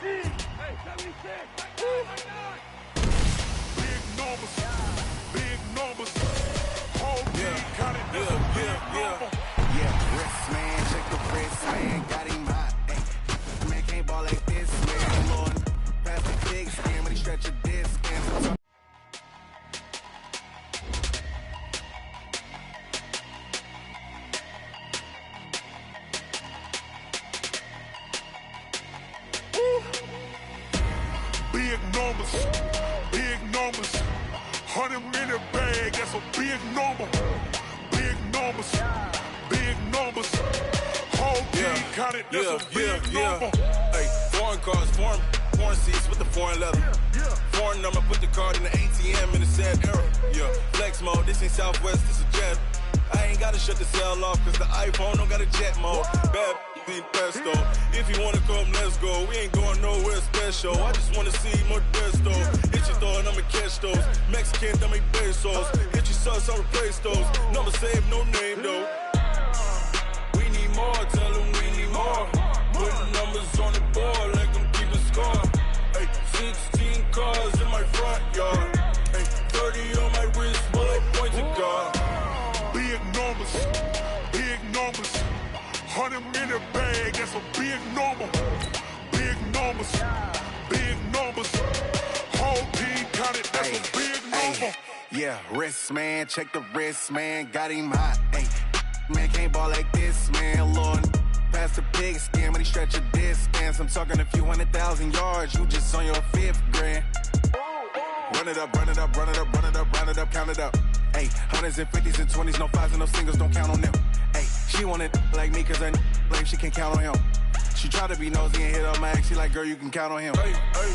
Hey, 76. Big numbers. Big numbers. Whole team counted. That's a big number. Yeah, wrist man, check the wrist man, got him hot. Ay, man can't ball like this, man. Lord, pass the big skin, but he stretch a disc. Big numbers. Big numbers. 100 in the bag, that's a big number. Big numbers. Big numbers. Whole team counted. That's a big number. Hey, foreign cars, foreign seats with the foreign leather. Foreign number, put the card in the ATM in the sad era. Yeah, flex mode, this ain't Southwest, this a jet. I ain't gotta shut the cell off, cause the iPhone don't got a jet mode. Bad ain't pesto. If you wanna come, let's go. We ain't going nowhere special. I just wanna see more desto. Hit your thought, I'ma catch those. Mexican, I make pesos. Hit your sus, I'll replace those. Number saved, no name though. We need more, tell them we need more. Putting numbers on the board like I'm keeping score. Hey, 16 cars in my front yard. Hey, 30 on my wrist, bullet point to God. Big numbers. Big numbers. 100 in the bag, that's a big number. Big numbers. Big numbers. Whole team counted, that's a big number. Yeah, wrist man, check the wrist man, got him hot. Ay, man can't ball like this, man. Lord, pass the pig skin, but he stretch a distance. I'm talking a few 100,000 yards, you just on your 5th grand. Run it up, run it up, run it up, run it up, run it up, count it up. Ay, hundreds and 50s and 20s, no 5s and no singles, don't count on them. Ay, she want it like me, cause her blame she can't count on him. She try to be nosy and hit up my ex, she like, girl, you can count on him. Hey, hey,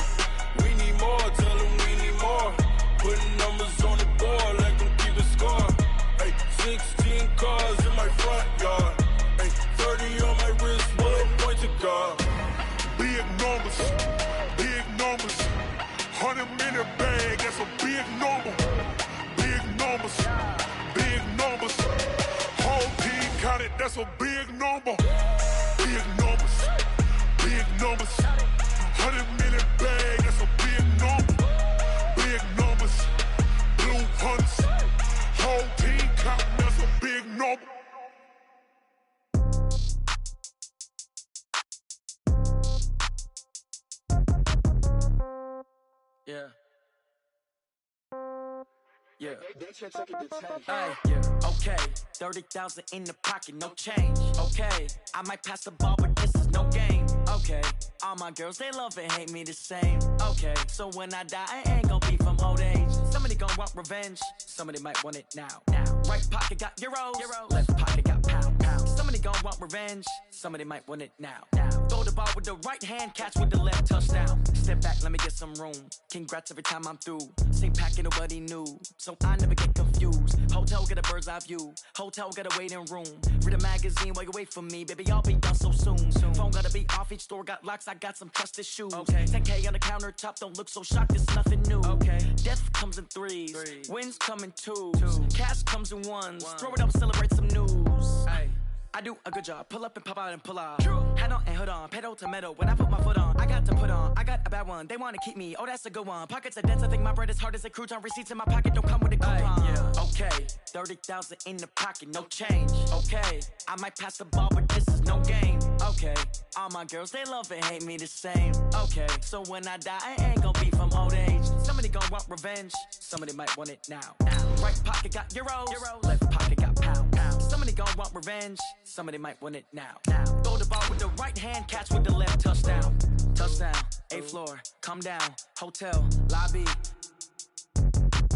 we need more, tell them we need more. Putting numbers on the board like I'm keeping score. Hey, 16 cars in my front yard. Hey, 30 on my wrist, bullet point to God. Big numbers. Big numbers. 100 in the bag, that's a big number. Big numbers. Big numbers. Whole team counted, that's a big number. Big numbers. Big numbers. 100 in the bag, that's a big number. Big numbers. Blue hunts. Whole team counting, that's a big number. Yeah. Yeah. Ay, yeah. Okay. 30,000 in the pocket, no change. Okay. I might pass the ball, but this is no game. Okay. All my girls, they love and hate me the same. Okay. So when I die, I ain't gon' be from old age. Somebody gon' want revenge. Somebody might want it now. Right pocket got euros. Left pocket got pounds. Somebody gon' want revenge. Somebody might want it now. Throw the ball with the right hand, catch with the left, touchdown. Step back, let me get some room. Congrats every time I'm through. Same packet, nobody knew, so I never get confused. Hotel get a bird's eye view. Hotel got a waiting room. Read a magazine while you wait for me, baby. I'll be done so soon. Phone gotta be off. Each store got locks. I got some trusted shoes. Okay. 10K on the countertop. Don't look so shocked. It's nothing new. Okay. Death comes in threes. Wins come in twos. Cash comes in ones. Throw it up, celebrate some news. Ay. I do a good job. Pull up and pop out and pull out. Head on and hood on. Pedal to metal. When I put my foot on, I got to put on. I got a bad one. They want to keep me. Oh, that's a good one. Pockets are dense. I think my bread is hard as a crouton. Receipts in my pocket don't come with a coupon. Yeah. Okay. 30,000 in the pocket. No change. Okay. I might pass the ball, but this is no game. Okay. All my girls, they love and hate me the same. Okay. So when I die, I ain't gon' be from old age. Somebody gon' want revenge. Somebody might want it now. Right pocket got euros. Left pocket got pounds. Somebody gon' want revenge. Somebody might want it now. Throw the ball with the right hand, catch with the left, touchdown. Touchdown, 8th floor, come down, hotel, lobby.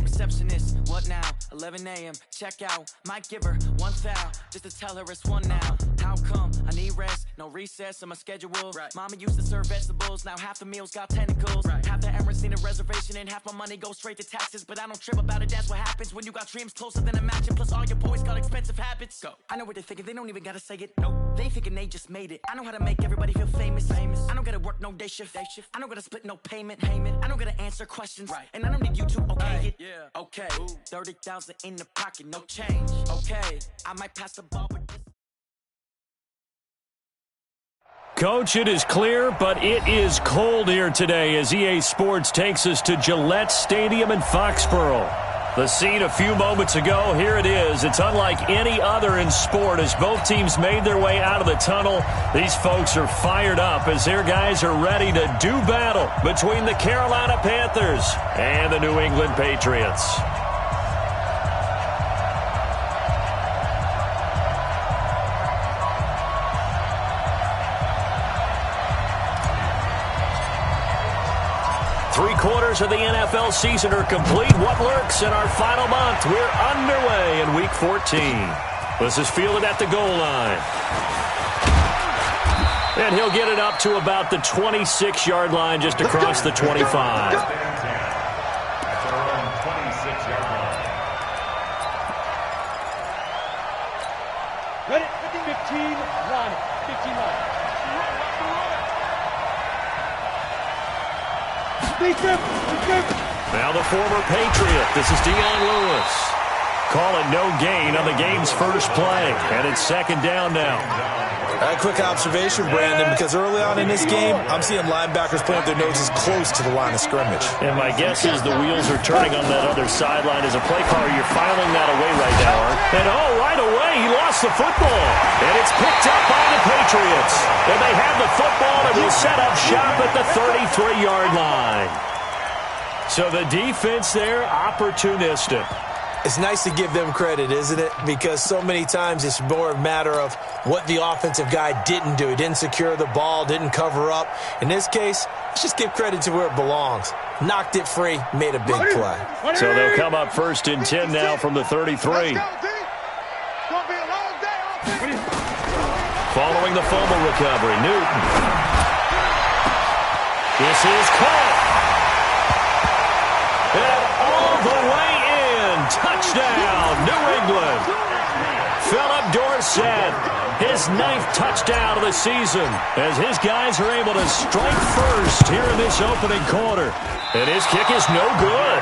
Receptionist, what now? 11 a.m., check out. Might give her one foul, just to tell her it's one now. How come? I need rest, no recess in my schedule. Right. Mama used to serve vegetables, now half the meals got tentacles. Right. Half the Emirates need a reservation and half my money goes straight to taxes. But I don't trip about it, that's what happens when you got dreams closer than a match. Plus all your boys got expensive habits. Go. I know what they're thinking, they don't even gotta say it. Nope. They thinking they just made it. I know how to make everybody feel famous. I don't gotta work no day shift. I don't gotta split no payment. I don't gotta answer questions. Right. And I don't need you to okay it. Yeah. Okay. 30,000 in the pocket, no change. Okay. I might pass the ball, but this Coach, it is clear, but it is cold here today as EA Sports takes us to Gillette Stadium in Foxborough. The scene a few moments ago, here it is. It's unlike any other in sport as both teams made their way out of the tunnel. These folks are fired up as their guys are ready to do battle between the Carolina Panthers and the New England Patriots. Three-quarters of the NFL season are complete. What lurks in our final month? We're underway in Week 14. This is fielded at the goal line. And he'll get it up to about the 26-yard line just across the 25. Ready? 15 line. 15 line. Now the former Patriot. This is Dion Lewis. Call it no gain on the game's first play. And it's second down now. A quick observation, Brandon, because early on in this game, I'm seeing linebackers point their noses close to the line of scrimmage. And my guess is the wheels are turning on that other sideline. As a play caller, you're filing that away right now, Art. And right away, he lost the football. And it's picked up by the Patriots. And they have the football and will set up shop at the 33-yard line. So the defense there, opportunistic. It's nice to give them credit, isn't it? Because so many times it's more a matter of what the offensive guy didn't do. He didn't secure the ball, didn't cover up. In this case, let's just give credit to where it belongs. Knocked it free, made a big play. So they'll come up first and 10 now from the 33. Following the fumble recovery, Newton. This is caught. And all the way in. Touchdown, New England. Philip Dorsett, his 9th touchdown of the season as his guys are able to strike first here in this opening quarter. And his kick is no good.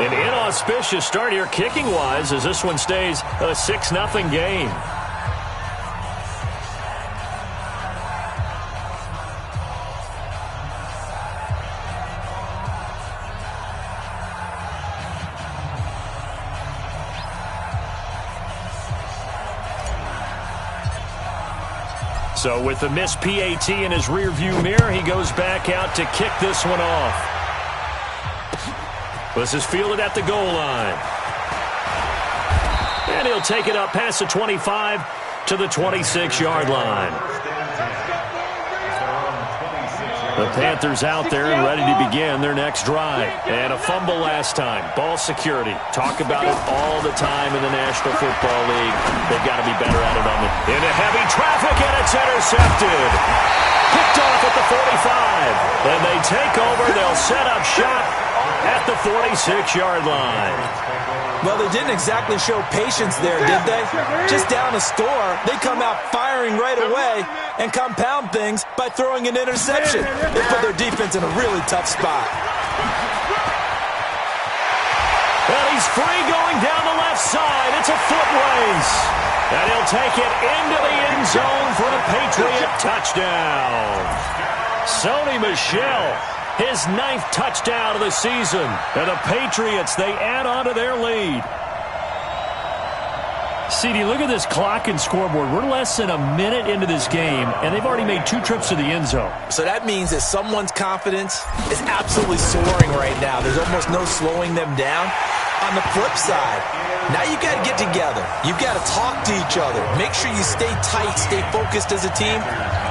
An inauspicious start here kicking-wise as this one stays a 6-0 game. So with the missed PAT in his rearview mirror, he goes back out to kick this one off. This is fielded at the goal line. And he'll take it up past the 25 to the 26-yard line. The Panthers out there and ready to begin their next drive. And a fumble last time. Ball security. Talk about it all the time in the National Football League. They've got to be better at it on the... Into heavy traffic, and it's intercepted. Picked off at the 45. And they take over. They'll set up shop at the 46-yard line. Well, they didn't exactly show patience there, did they? Just down a score, they come out firing right away and compound things by throwing an interception. They put their defense in a really tough spot. Well, he's free going down the left side. It's a foot race. And he'll take it into the end zone for a Patriot touchdown. Sony Michel, his 9th touchdown of the season. And the Patriots, they add on to their lead. CD, look at this clock and scoreboard. We're less than a minute into this game, and they've already made 2 trips to the end zone. So that means that someone's confidence is absolutely soaring right now. There's almost no slowing them down. On the flip side, now you got to get together. You've got to talk to each other. Make sure you stay tight, stay focused as a team.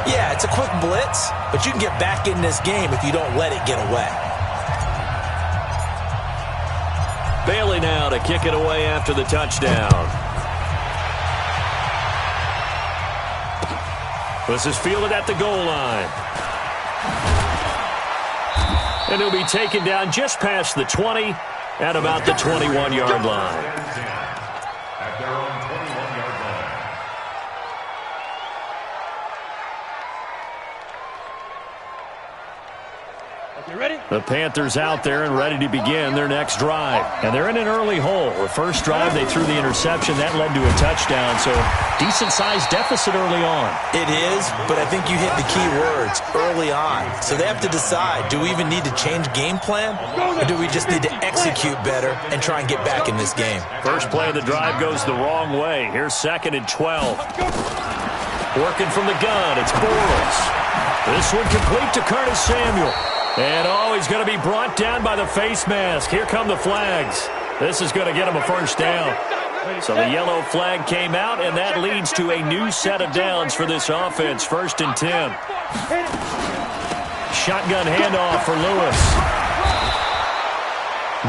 Yeah, it's a quick blitz, but you can get back in this game if you don't let it get away. Bailey now to kick it away after the touchdown. This is fielded at the goal line. And he'll be taken down just past the 20 at about the 21-yard line. At their own 21-yard line. The Panthers out there and ready to begin their next drive. And they're in an early hole. The first drive, they threw the interception. That led to a touchdown, so decent-sized deficit early on. It is, but I think you hit the key words, early on. So they have to decide, do we even need to change game plan, or do we just need to execute better and try and get back in this game? First play of the drive goes the wrong way. Here's 2nd and 12. Working from the gun, it's Bortles. This one complete to Curtis Samuel. And, he's going to be brought down by the face mask. Here come the flags. This is going to get him a first down. So the yellow flag came out, and that leads to a new set of downs for this offense. 1st and 10. Shotgun handoff for Lewis.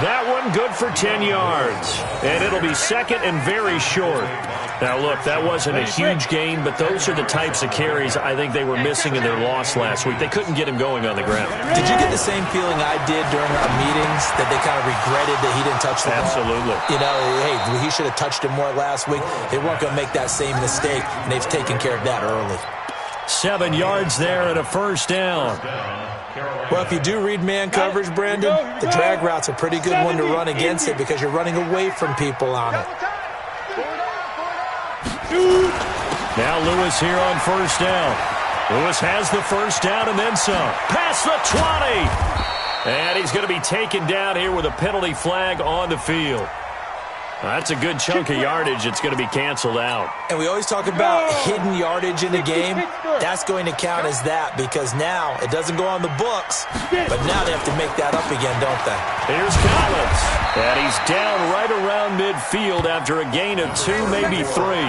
That one good for 10 yards. And it'll be 2nd and very short. Now, look, that wasn't a huge gain, but those are the types of carries I think they were missing in their loss last week. They couldn't get him going on the ground. Did you get the same feeling I did during our meetings, that they kind of regretted that he didn't touch the ball? Absolutely. You know, hey, he should have touched him more last week. They weren't going to make that same mistake, and they've taken care of that early. 7 yards there and a first down. Well, if you do read man coverage, Brandon, the drag route's a pretty good one to run against it because you're running away from people on it. Now Lewis here on first down. Lewis has the first down and then some. Past the 20. And he's going to be taken down here with a penalty flag on the field. That's a good chunk of yardage. It's going to be canceled out. And we always talk about hidden yardage in the game. That's going to count as that because now it doesn't go on the books, but now they have to make that up again, don't they? Here's Collins. And he's down right around midfield after a gain of 2, maybe 3.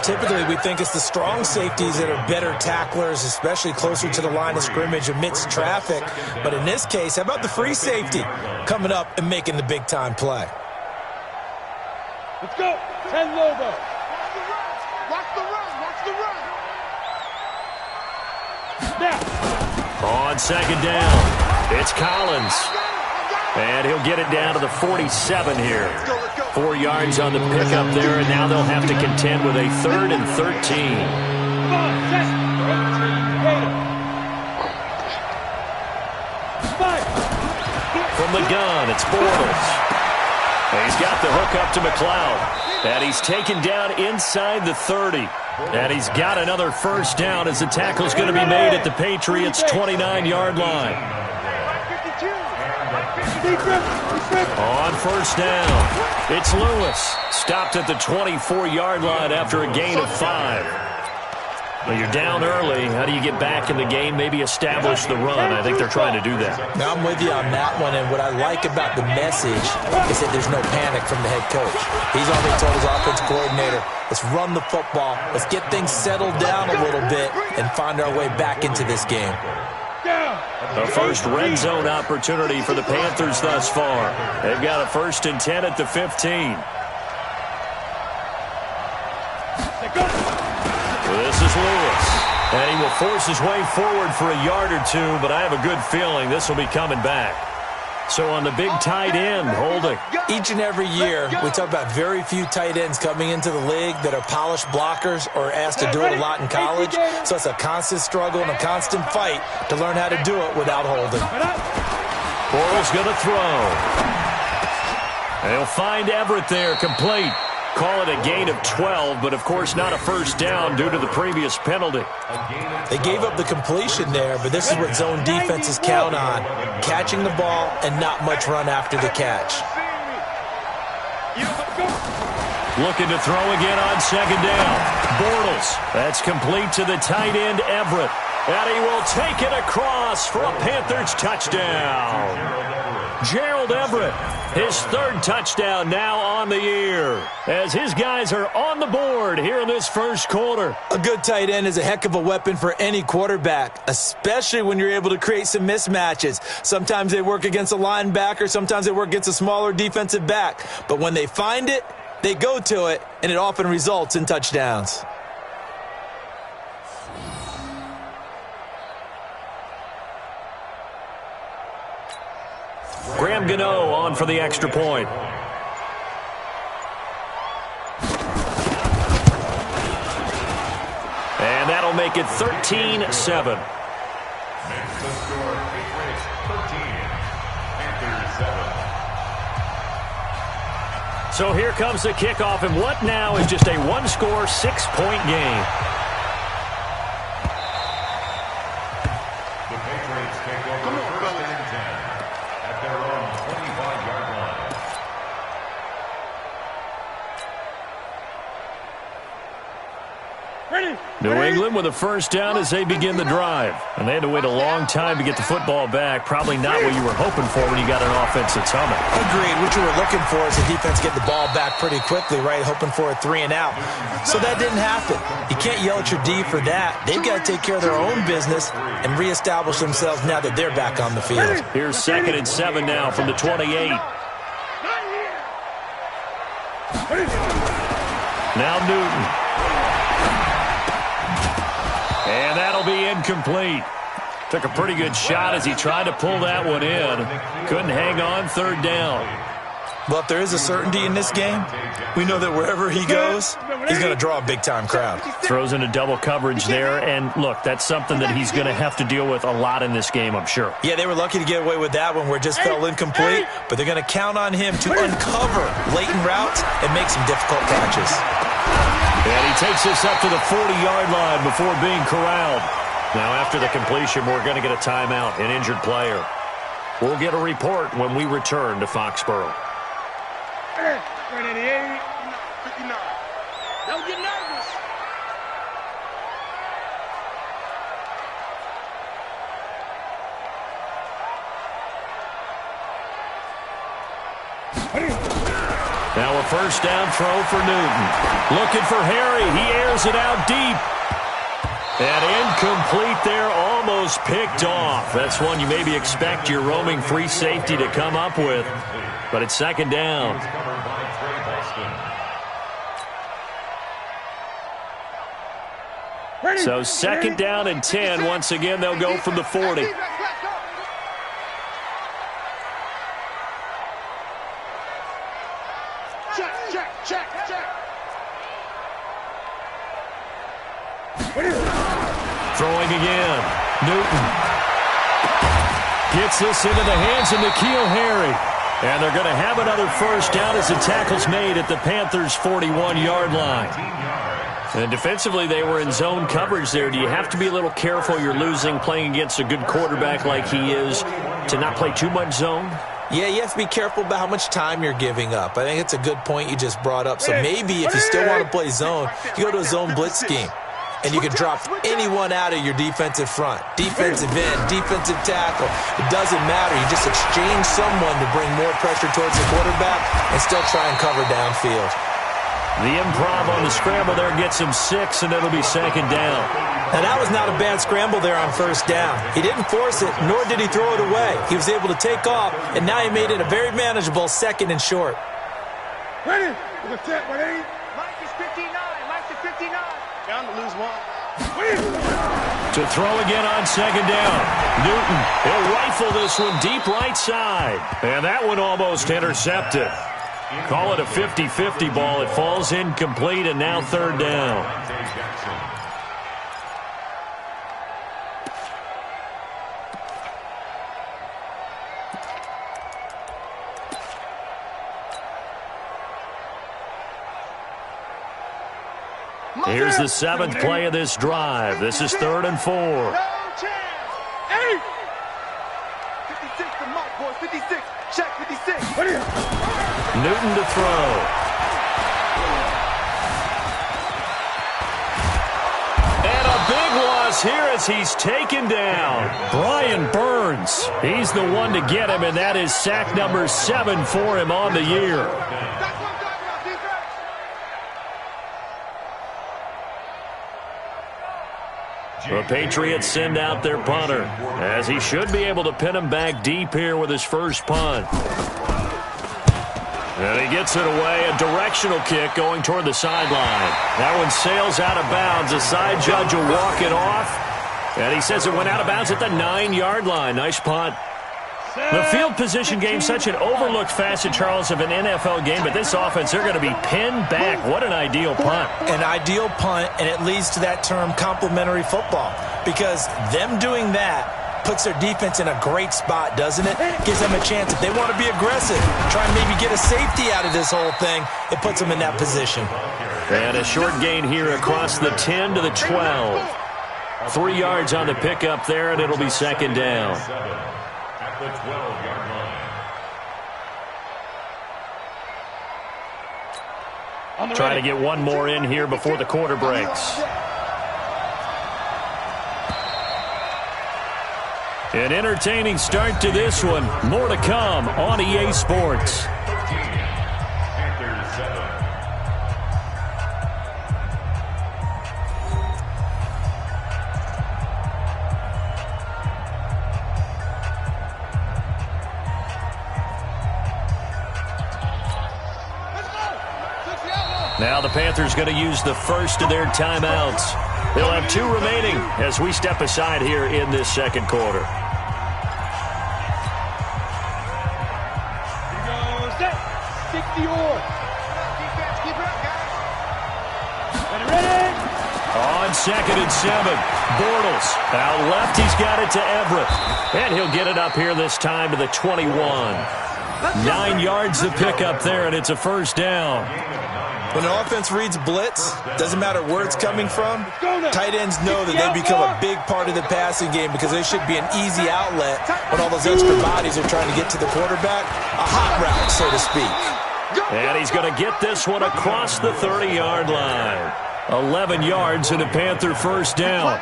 Typically, we think it's the strong safeties that are better tacklers, especially closer to the line of scrimmage amidst traffic. But in this case, how about the free safety coming up and making the big-time play? Let's go. 10 Lobo. Watch the run. Watch the run. Now. On 2nd down, it's Collins. And he'll get it down to the 47 here. 4 yards on the pickup there, and now they'll have to contend with a 3rd and 13. Come on, set. Fire. From the gun, it's Bortles. He's got the hook up to McLeod. And he's taken down inside the 30. And he's got another first down as the tackle's going to be made at the Patriots' 29-yard line. On first down, it's Lewis. Stopped at the 24-yard line after a gain of 5. Well, you're down early. How do you get back in the game? Maybe establish the run. I think they're trying to do that. Now, I'm with you on that one, and what I like about the message is that there's no panic from the head coach. He's already told his offensive coordinator, let's run the football, let's get things settled down a little bit, and find our way back into this game. The first red zone opportunity for the Panthers thus far. They've got a 1st and 10 at the 15. This is Lewis. And he will force his way forward for a yard or 2, but I have a good feeling this will be coming back. So on the big tight end, Holding. Each and every year, we talk about very few tight ends coming into the league that are polished blockers or asked to do it a lot in college. So it's a constant struggle and a constant fight to learn how to do it without holding. Bortles going to throw. They'll find Everett there, complete. Call it a gain of 12, but of course not a first down due to the previous penalty. They gave up the completion there, but this is what zone defenses count on. Catching the ball and not much run after the catch. Looking to throw again on 2nd down. Bortles. That's complete to the tight end, Everett. And he will take it across for a Panthers touchdown. Gerald Everett, his 3rd touchdown now on the year, as his guys are on the board here in this first quarter. A good tight end is a heck of a weapon for any quarterback, especially when you're able to create some mismatches. Sometimes they work against a linebacker, sometimes they work against a smaller defensive back. But when they find it, they go to it, and it often results in touchdowns. Graham Gano on for the extra point. And that'll make it 13-7. The score, Patriots 13, Panthers 7. So here comes the kickoff, and what now is just a one-score, 6-point game. The Patriots take over first and 10 at their own 25-yard line. New England with a first down as they begin the drive. And they had to wait a long time to get the football back. Probably not what you were hoping for when you got an offense that's humming. Agreed. What you were looking for is the defense get the ball back pretty quickly, right? Hoping for a 3-and-out. So that didn't happen. You can't yell at your D for that. They've got to take care of their own business and reestablish themselves now that they're back on the field. Here's 2nd and 7 now from the 28. Now Newton. And that'll be incomplete. Took a pretty good shot as he tried to pull that one in. Couldn't hang on, 3rd down. Well, if there is a certainty in this game, we know that wherever he goes, he's going to draw a big-time crowd. Throws into double coverage there, and look, that's something that he's going to have to deal with a lot in this game, I'm sure. Yeah, they were lucky to get away with that one where it just fell incomplete, but they're going to count on him to uncover blatant routes and make some difficult catches. And he takes this up to the 40-yard line before being corralled. Now, after the completion, we're going to get a timeout, an injured player. We'll get a report when we return to Foxborough. 188. 59. Don't get nervous. Now a first down throw for Newton. Looking for Harry. He airs it out deep. And incomplete there, almost picked off. That's one you maybe expect your roaming free safety to come up with. But it's 2nd down. So 2nd down and 10. Once again, they'll go from the 40. Throwing again. Newton gets this into the hands of N'Keal Harry. And they're going to have another first down as the tackle's made at the Panthers' 41-yard line. And defensively, they were in zone coverage there. Do you have to be a little careful? You're losing, playing against a good quarterback like he is, to not play too much zone? Yeah, you have to be careful about how much time you're giving up. I think it's a good point you just brought up. So maybe if you still want to play zone, you go to a zone blitz scheme. And you can drop anyone out of your defensive front. Defensive end, defensive tackle. It doesn't matter. You just exchange someone to bring more pressure towards the quarterback and still try and cover downfield. The improv on the scramble there gets him 6, and it'll be 2nd down. Now, that was not a bad scramble there on first down. He didn't force it, nor did he throw it away. He was able to take off, and now he made it a very manageable 2nd and short. Ready? With a tap, ready? Mike is 59. Mike is 59. Down to lose 1. To throw again on 2nd down. Newton, he'll rifle this one deep right side. And that one almost intercepted. Call it a 50-50 ball. It falls incomplete, and now 3rd down. Here's the 7th play of this drive. This is 3rd and 4. No chance. 8. 56 to Mike, boys. 56. Check 56. Newton to throw. And a big loss here as he's taken down. Brian Burns. He's the one to get him, and that is sack number 7 for him on the year. The Patriots send out their punter, as he should be able to pin him back deep here with his first punt. And he gets it away, a directional kick going toward the sideline. That one sails out of bounds. The side judge will walk it off, and he says it went out of bounds at the 9-yard line. Nice punt. The field position game, such an overlooked facet, Charles, of an NFL game, but this offense, they're going to be pinned back. What an ideal punt. An ideal punt, and it leads to that term complementary football, because them doing that puts their defense in a great spot, doesn't it? Gives them a chance if they want to be aggressive, try and maybe get a safety out of this whole thing. It puts them in that position. And a short gain here across the 10 to the 12. 3 yards on the pickup there, and it'll be second down. At the 12-yard line. Trying to get one more in here before the quarter breaks. An entertaining start to this one. More to come on EA Sports. 13, Panthers 7. Now the Panthers going to use the first of their timeouts. They'll have 2 remaining as we step aside here in this second quarter. On 2nd and 7, Bortles out left. He's got it to Everett, and he'll get it up here this time to the 21. 9 yards to pick up there, and it's a first down. When an offense reads blitz, doesn't matter where it's coming from, tight ends know that they become a big part of the passing game because they should be an easy outlet when all those extra bodies are trying to get to the quarterback. A hot route, so to speak. And he's going to get this one across the 30-yard line. 11 yards and a Panther first down.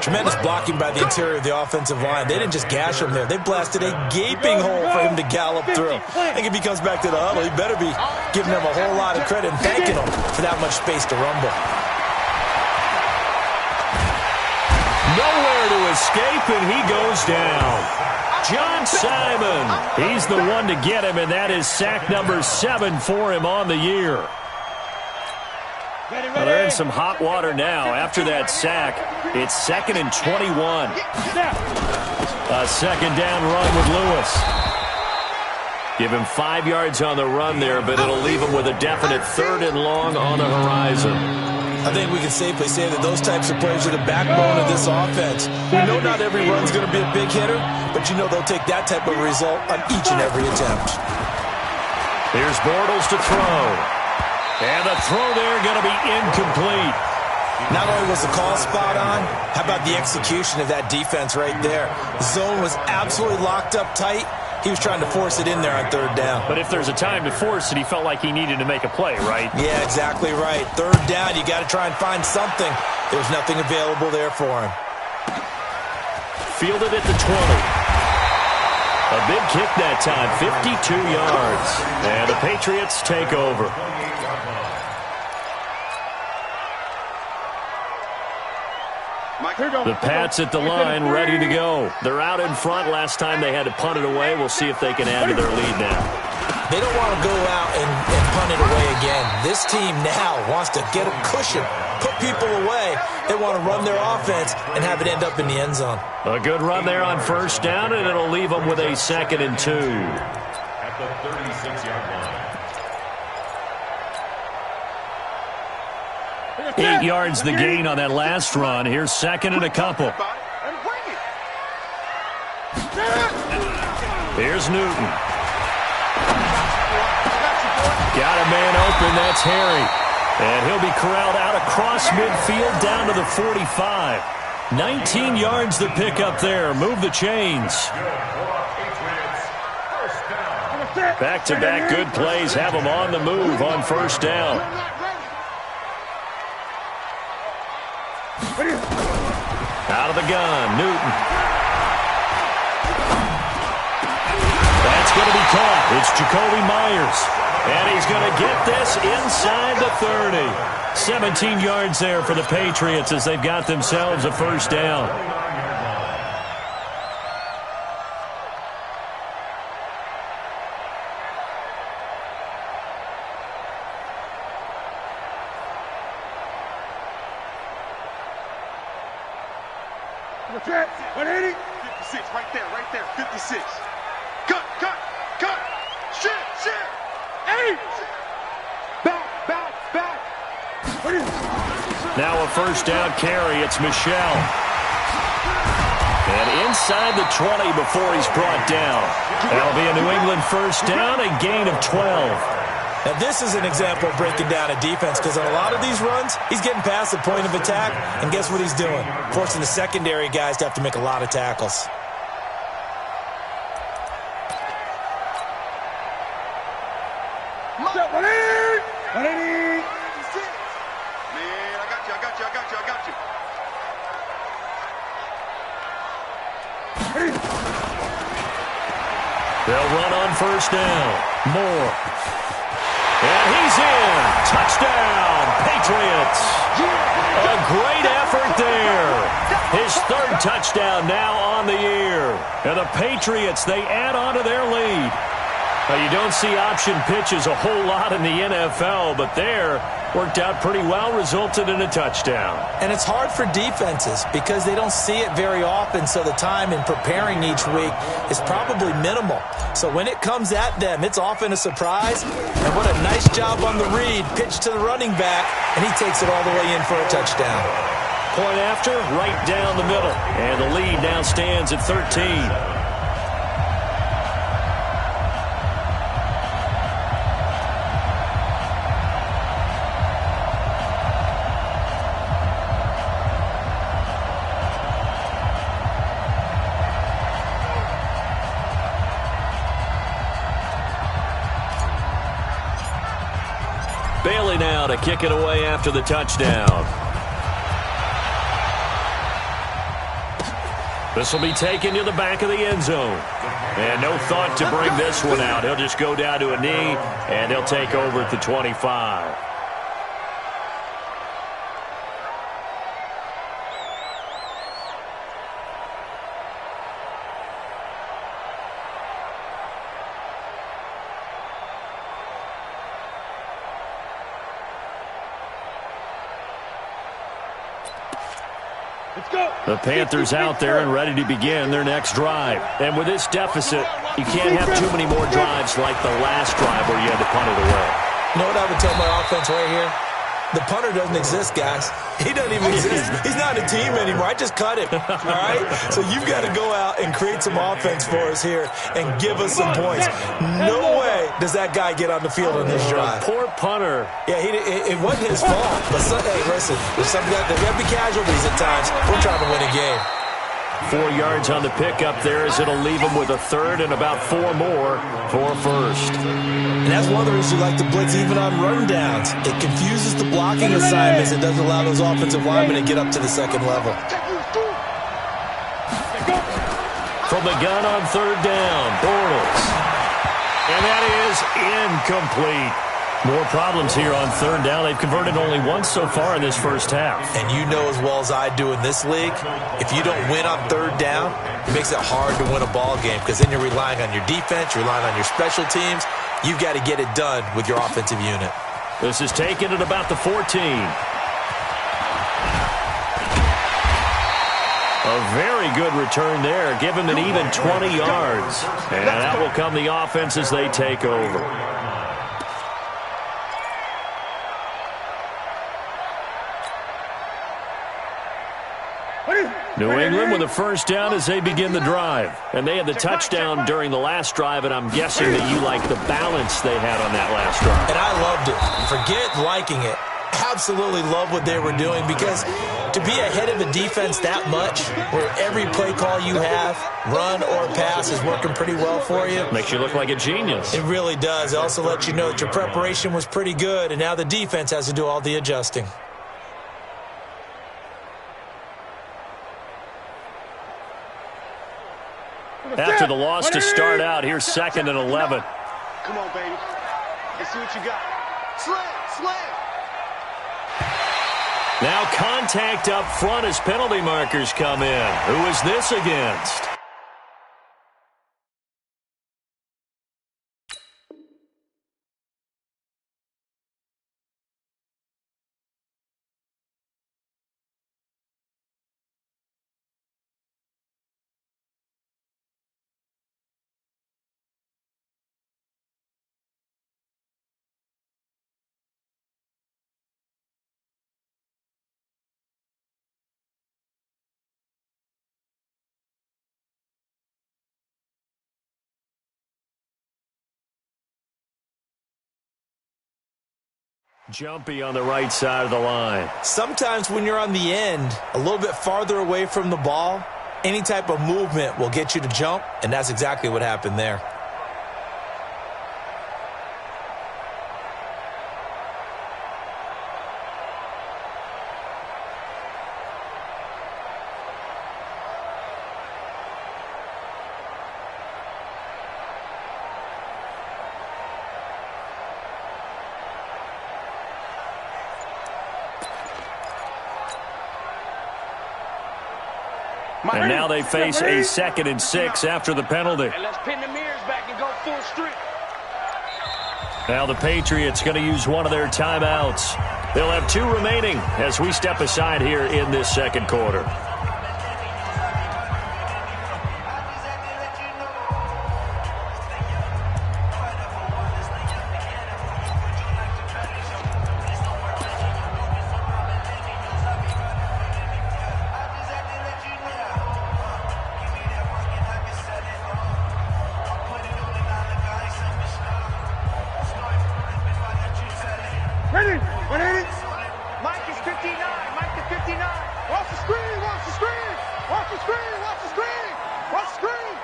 Tremendous blocking by the interior of the offensive line. They didn't just gash him there. They blasted a gaping hole for him to gallop through. I think if he comes back to the huddle, he better be giving them a whole lot of credit and thanking them for that much space to rumble. Nowhere to escape, and he goes down. John Simon, he's the one to get him, and that is sack number 7 for him on the year. Well, they're in some hot water now. After that sack, it's 2nd and 21. A second down run with Lewis. Give him 5 yards on the run there, but it'll leave him with a definite 3rd and long on the horizon. I think we can safely say that those types of players are the backbone of this offense. We know not every run's going to be a big hitter, but you know they'll take that type of result on each and every attempt. Here's Bortles to throw. And the throw there going to be incomplete. Not only was the call spot on, how about the execution of that defense right there? The zone was absolutely locked up tight. He was trying to force it in there on 3rd down. But if there's a time to force it, he felt like he needed to make a play, right? Yeah, exactly right. 3rd down, you got to try and find something. There's nothing available there for him. Fielded at the 20. A big kick that time, 52 yards. And the Patriots take over. The Pats at the line, ready to go. They're out in front. Last time they had to punt it away. We'll see if they can add to their lead now. They don't want to go out and punt it away again. This team now wants to get a cushion, put people away. They want to run their offense and have it end up in the end zone. A good run there on 1st down, and it'll leave them with a 2nd and 2. At the 36-yard line. 8 yards the gain on that last run. Here's 2nd and a couple. Here's Newton. Got a man open. That's Harry. And he'll be corralled out across midfield down to the 45. 19 yards to pick up there. Move the chains. Back-to-back good plays. Have them on the move on 1st down. Out of the gun, Newton. That's going to be caught. It's Jacoby Myers. And he's going to get this inside the 30. 17 yards there for the Patriots as they've got themselves a 1st down. What hit it? 56, right there, 56. Cut. Shit. Hey! Back. Now a 1st down carry. It's Michelle. And inside the 20 before he's brought down. That'll be a New England first down, a gain of 12. Now, this is an example of breaking down a defense because on a lot of these runs, he's getting past the point of attack, and guess what he's doing? Forcing the secondary guys to have to make a lot of tackles. Man, I got you. They'll run on first down. Moore. And he's in. Touchdown, Patriots. A great effort there. His third touchdown now on the year. And the Patriots, they add on to their lead. Now, you don't see option pitches a whole lot in the NFL, but there worked out pretty well, resulted in a touchdown. And it's hard for defenses because they don't see it very often, so the time in preparing each week is probably minimal. So when it comes at them, it's often a surprise. And what a nice job on the read. Pitch to the running back, and he takes it all the way in for a touchdown. Point after, right down the middle. And the lead now stands at 13. Bailey now to kick it away after the touchdown. This will be taken to the back of the end zone. And no thought to bring this one out. He'll just go down to a knee, and he'll take over at the 25. The Panthers out there and ready to begin their next drive. And with this deficit, you can't have too many more drives like the last drive where you had to punt it away. You know what I would tell my offense right here? The punter doesn't exist, guys. He doesn't even exist. He's not a team anymore. I just cut him, all right? So you've got to go out and create some offense for us here and give us some points. No way does that guy get on the field on this drive. Poor punter. Yeah, it wasn't his fault. But, hey, listen, there's got to be casualties at times. We're trying to win a game. 4 yards on the pickup there as it'll leave him with a third and about 4 more for first. And that's one of the reasons you like to blitz even on rundowns. It confuses the blocking assignments. It doesn't allow those offensive linemen to get up to the second level. From the gun on third down, Bortles. And that is incomplete. More problems here on third down. They've converted only once so far in this first half. And you know as well as I do in this league, if you don't win on third down, it makes it hard to win a ball game because then you're relying on your defense, you're relying on your special teams. You've got to get it done with your offensive unit. This is taken at about the 14. A very good return there. Give him an even 20 yards. And that will come the offense as they take over. New England with a first down as they begin the drive. And they had the touchdown during the last drive, and I'm guessing that you like the balance they had on that last drive. And I loved it. Forget liking it. Absolutely love what they were doing because to be ahead of a defense that much where every play call you have, run or pass, is working pretty well for you. Makes you look like a genius. It really does. It also lets you know that your preparation was pretty good, and now the defense has to do all the adjusting. After the loss to start out, here's 2nd and 11. Come on, baby. Let's see what you got. Slam! Now contact up front as penalty markers come in. Who is this against? Jumpy on the right side of the line. Sometimes when you're on the end, a little bit farther away from the ball, any type of movement will get you to jump, and that's exactly what happened there. And now they face a 2nd and 6 after the penalty. And let's pin the mirrors back and go full strength. Now the Patriots going to use one of their timeouts. They'll have 2 remaining as we step aside here in this second quarter. Ready? 180. Mike is 59. Mike is 59. Watch the screen. Watch the screen. Watch the screen. Watch the screen. Watch the screen.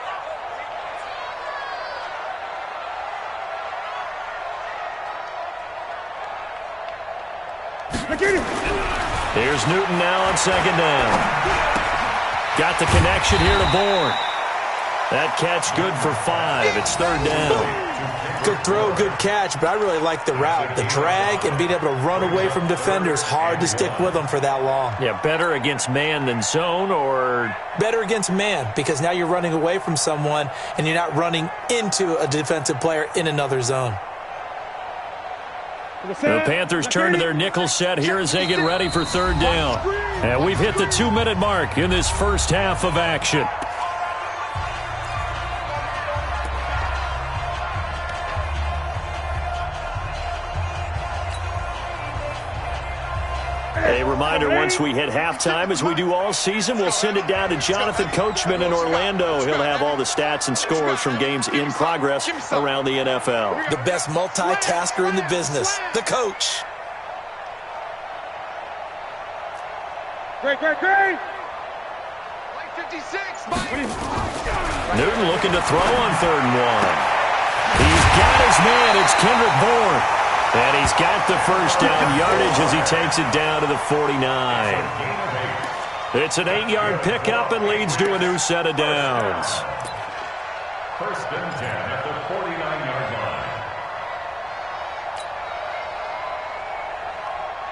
Here's Newton now on 2nd down. Got the connection here to Bourne. That catch good for 5. It's 3rd down. Good throw, good catch, but I really like the route. The drag and being able to run away from defenders, hard to stick with them for that long. Yeah, better against man than zone, or? Better against man, because now you're running away from someone and you're not running into a defensive player in another zone. The Panthers turn to their nickel set here as they get ready for 3rd down. And we've hit the 2-minute mark in this first half of action. A reminder, once we hit halftime, as we do all season, we'll send it down to Jonathan Coachman in Orlando. He'll have all the stats and scores from games in progress around the NFL. The best multitasker in the business, the coach. Great. Like 56. Newton looking to throw on 3rd and 1. He's got his man. It's Kendrick Bourne. And he's got the first down yardage as he takes it down to the 49. It's an 8-yard pickup and leads to a new set of downs. 1st and 10 at the 49-yard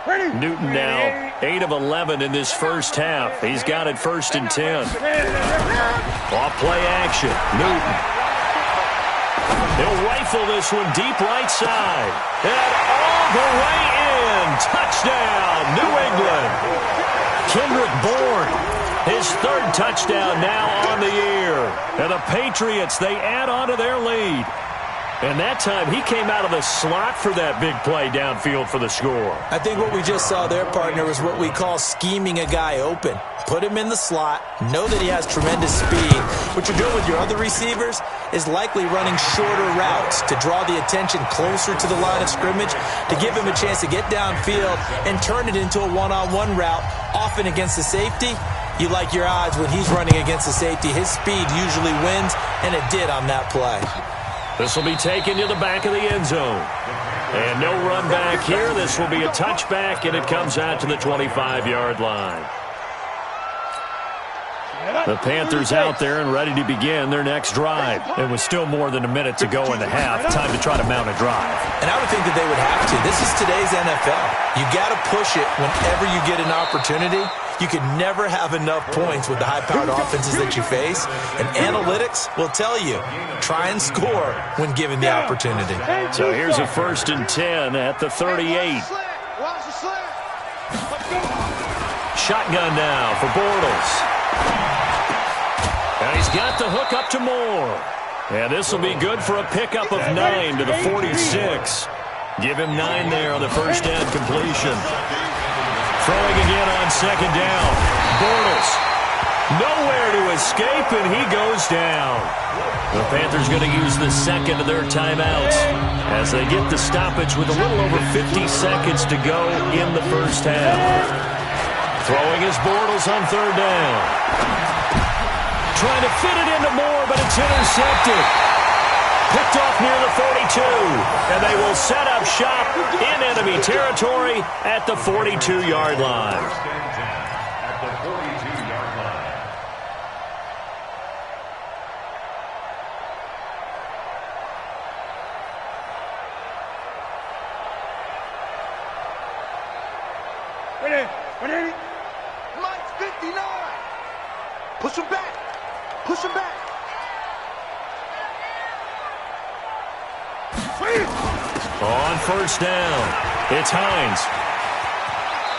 line. Newton now 8 of 11 in this first half. He's got it 1st and 10. Off play action. Newton. He'll rifle this one deep right side. And all the way in. Touchdown, New England. Kendrick Bourne, his 3rd touchdown now on the year. And the Patriots, they add on to their lead. And that time, he came out of the slot for that big play downfield for the score. I think what we just saw there, partner, was what we call scheming a guy open. Put him in the slot, know that he has tremendous speed. What you're doing with your other receivers is likely running shorter routes to draw the attention closer to the line of scrimmage, to give him a chance to get downfield and turn it into a one-on-one route, often against the safety. You like your odds when he's running against the safety. His speed usually wins, and it did on that play. This will be taken to the back of the end zone. And no run back here. This will be a touchback, and it comes out to the 25-yard line. The Panthers out there and ready to begin their next drive. It was still more than a minute to go in the half. Time to try to mount a drive. And I would think that they would have to. This is today's NFL. You got to push it whenever you get an opportunity. You can never have enough points with the high-powered offenses that you face. And analytics will tell you, try and score when given the opportunity. So here's a 1st and 10 at the 38. Shotgun now for Bortles. And he's got the hook up to Moore. And this will be good for a pickup of 9 to the 46. Give him 9 there on the first down completion. Throwing again on 2nd down. Bortles nowhere to escape, and he goes down. The Panthers going to use the second of their timeouts as they get the stoppage with a little over 50 seconds to go in the first half. Throwing his Bortles on third down. Trying to fit it into Moore, but it's intercepted. Picked off near the 42, and they will set up shop in enemy territory at the 42-yard line. At the 42-yard line. Ready? Mike's 59. Push him back. Push him back. On first down, it's Hines.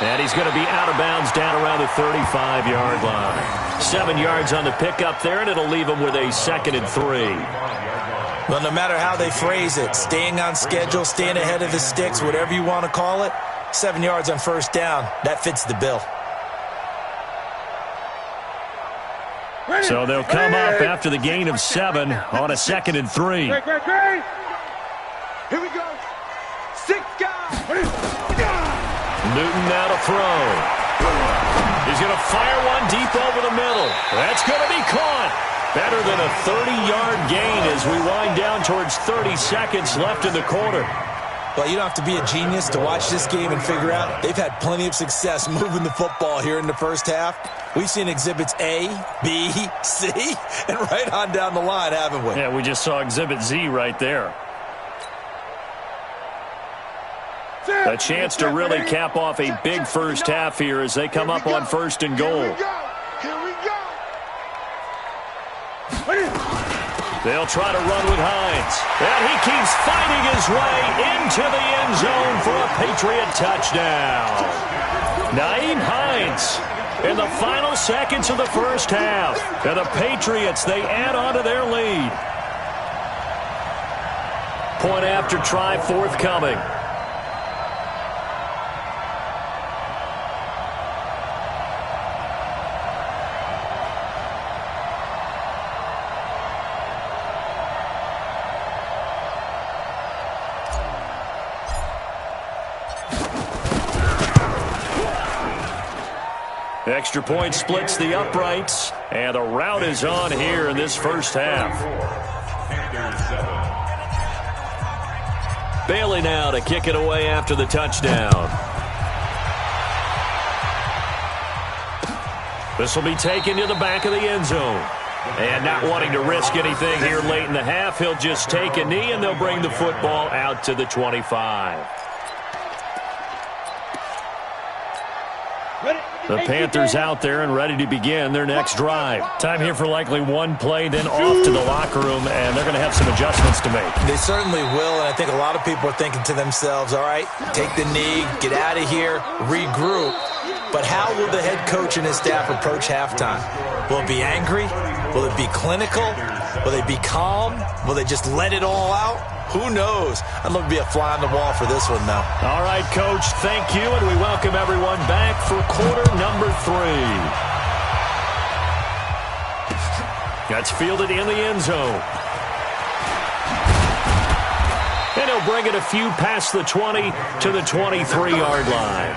And he's going to be out of bounds down around the 35-yard line. 7 yards on the pickup there, and it'll leave him with a 2nd and 3. Well, no matter how they phrase it, staying on schedule, staying ahead of the sticks, whatever you want to call it, 7 yards on first down, that fits the bill. So they'll come up after the gain of 7 on a 2nd and 3. Here we go. 6 guys. Newton now to throw. He's going to fire one deep over the middle. That's going to be caught. Better than a 30-yard gain as we wind down towards 30 seconds left in the quarter. Well, you don't have to be a genius to watch this game and figure out they've had plenty of success moving the football here in the first half. We've seen exhibits A, B, C, and right on down the line, haven't we? Yeah, we just saw exhibit Z right there. A chance to really cap off a big first half here as they come up on 1st and goal. Here we go. They'll try to run with Hines. And he keeps fighting his way into the end zone for a Patriot touchdown. Nyheim Hines in the final seconds of the first half. And the Patriots, they add on to their lead. Point after try forthcoming. Extra point splits the uprights, and the route is on here in this first half. Bailey now to kick it away after the touchdown. This will be taken to the back of the end zone. And not wanting to risk anything here late in the half, he'll just take a knee, and they'll bring the football out to the 25. The Panthers out there and ready to begin their next drive. Time here for likely one play, then off to the locker room, and they're going to have some adjustments to make. They certainly will, and I think a lot of people are thinking to themselves, all right, take the knee, get out of here, regroup. But how will the head coach and his staff approach halftime? Will it be angry? Will it be clinical? Will they be calm? Will they just let it all out? Who knows? I'd love to be a fly on the wall for this one, though. All right, Coach, thank you, and we welcome everyone back for quarter number 3. That's fielded in the end zone. And he'll bring it a few past the 20 to the 23-yard line.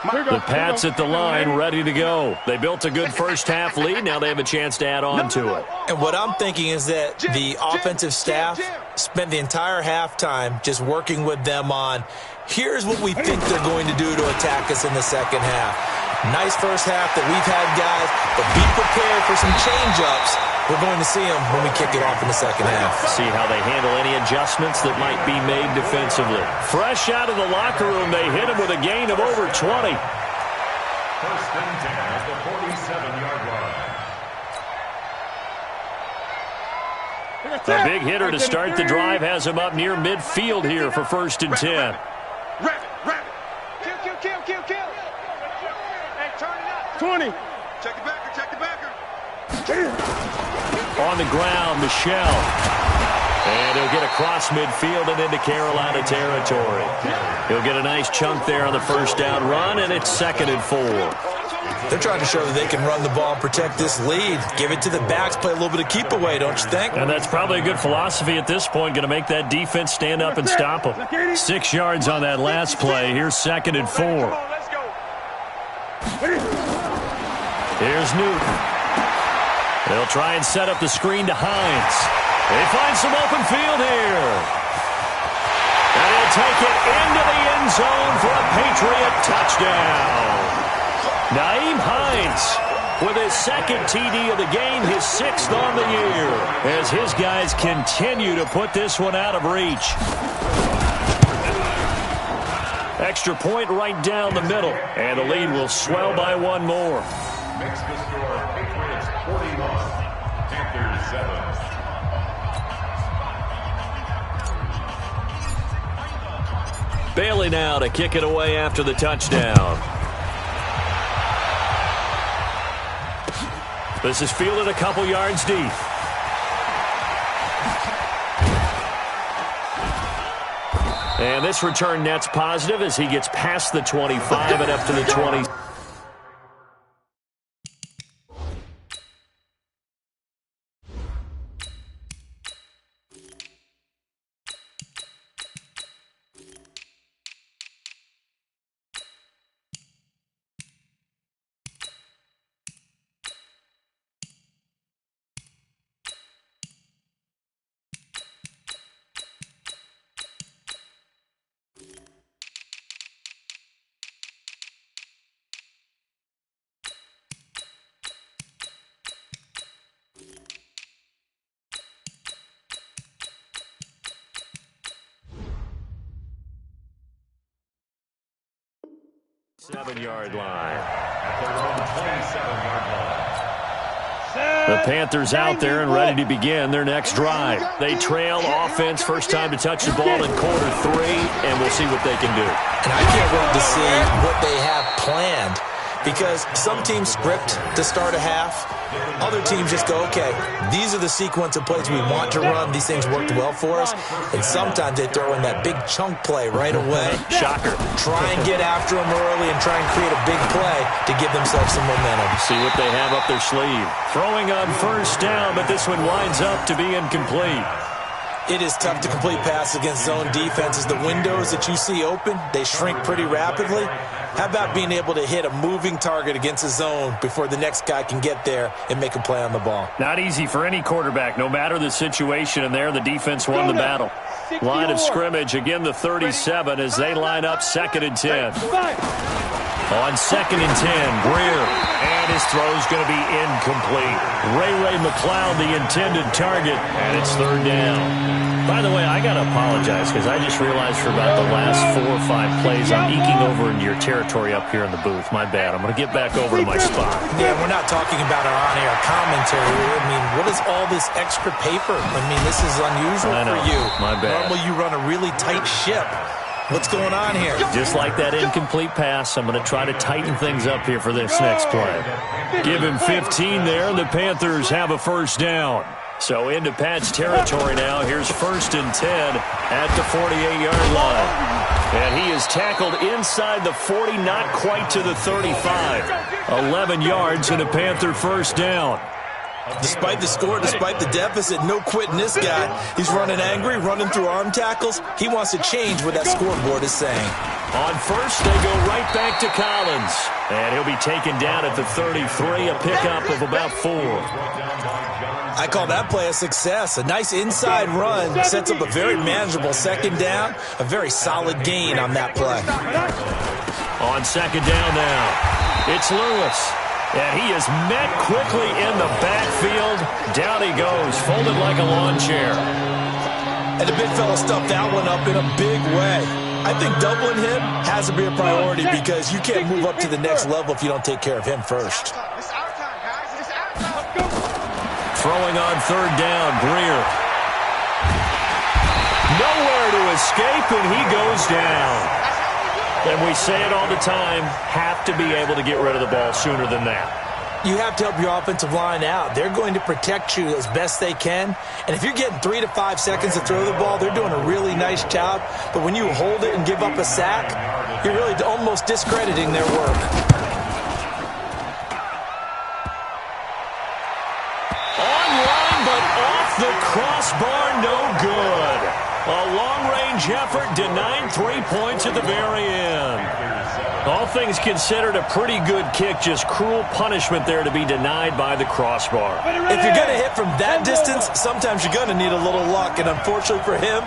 The Pats at the line, ready to go. They built a good first half lead. Now they have a chance to add on to it. And what I'm thinking is that the offensive staff spent the entire halftime just working with them on, here's what we think they're going to do to attack us in the second half. Nice first half that we've had, guys, but be prepared for some change-ups. We're going to see them when we kick it off in the second half. See how they handle any adjustments that might be made defensively. Fresh out of the locker room, they hit him with a gain of over 20. First and 10 at the 47-yard line. A big hitter to start the drive has him up near midfield here for 1st and 10. Rabbit. Kill. Hey, turn it up. 20. Check the backer. On the ground, Michel. And he'll get across midfield and into Carolina territory. He'll get a nice chunk there on the first down run, and it's 2nd and 4. They're trying to show that they can run the ball and protect this lead. Give it to the backs, play a little bit of keep away, don't you think? And that's probably a good philosophy at this point, going to make that defense stand up and stop them. 6 yards on that last play. Here's 2nd and 4. Here's Newton. They'll try and set up the screen to Hines. They find some open field here. And he'll take it into the end zone for a Patriot touchdown. Nyheim Hines with his 2nd TD of the game, his 6th on the year, as his guys continue to put this one out of reach. Extra point right down the middle, and the lead will swell by 1 more. Makes the score Patriots 41, Panthers 7. Bailey now to kick it away after the touchdown. This is fielded a couple yards deep. And this return net's positive as he gets past the 25 and up to the 20. Seven-yard line. The Panthers out there and ready to begin their next drive. They trail offense, first time to touch the ball in quarter 3, and we'll see what they can do. And I can't wait to see what they have planned, because some teams script to start a half. Other teams just go, okay, these are the sequence of plays we want to run. These things worked well for us. And sometimes they throw in that big chunk play right away. Shocker. Try and get after them early and try and create a big play to give themselves some momentum. See what they have up their sleeve. Throwing on first down, but this one winds up to be incomplete. It is tough to complete passes against zone defenses. The windows that you see open, they shrink pretty rapidly. How about being able to hit a moving target against a zone before the next guy can get there and make a play on the ball? Not easy for any quarterback, no matter the situation, and there the defense won the battle. Line of scrimmage, again the 37 as they line up 2nd and 10. On 2nd and 10, Greer, and his throw's going to be incomplete. Ray McLeod, the intended target, and it's 3rd down. By the way, I got to apologize because I just realized for about the last 4 or 5 plays I'm eking over into your territory up here in the booth. My bad. I'm going to get back over to my spot. Yeah, we're not talking about our on-air commentary. I mean, what is all this extra paper? I mean, this is unusual for you. My bad. Normally you run a really tight ship. What's going on here? Just like that incomplete pass, I'm going to try to tighten things up here for this next play. Give him 15 there, and the Panthers have a first down. So into Pat's territory now. Here's 1st and 10 at the 48-yard line. And he is tackled inside the 40, not quite to the 35. 11 yards and a Panther first down. Despite the score, despite the deficit, no quitting this guy. He's running angry, running through arm tackles. He wants to change what that scoreboard is saying. On first, they go right back to Collins. And he'll be taken down at the 33, a pickup of about 4. I call that play a success. A nice inside run sets up a very manageable 2nd down. A very solid gain on that play. On 2nd down now, it's Lewis. And he is met quickly in the backfield. Down he goes, folded like a lawn chair. And the big fella stuffed that one up in a big way. I think doubling him has to be a priority because you can't move up to the next level if you don't take care of him first. Throwing on 3rd down, Greer. Nowhere to escape, and he goes down. And we say it all the time, have to be able to get rid of the ball sooner than that. You have to help your offensive line out. They're going to protect you as best they can. And if you're getting 3 to 5 seconds to throw the ball, they're doing a really nice job. But when you hold it and give up a sack, you're really almost discrediting their work. the crossbar, no good. A long-range effort denied 3 points at the very end. All things considered, a pretty good kick, just cruel punishment there to be denied by the crossbar. If you're going to hit from that distance, sometimes you're going to need a little luck, and unfortunately for him,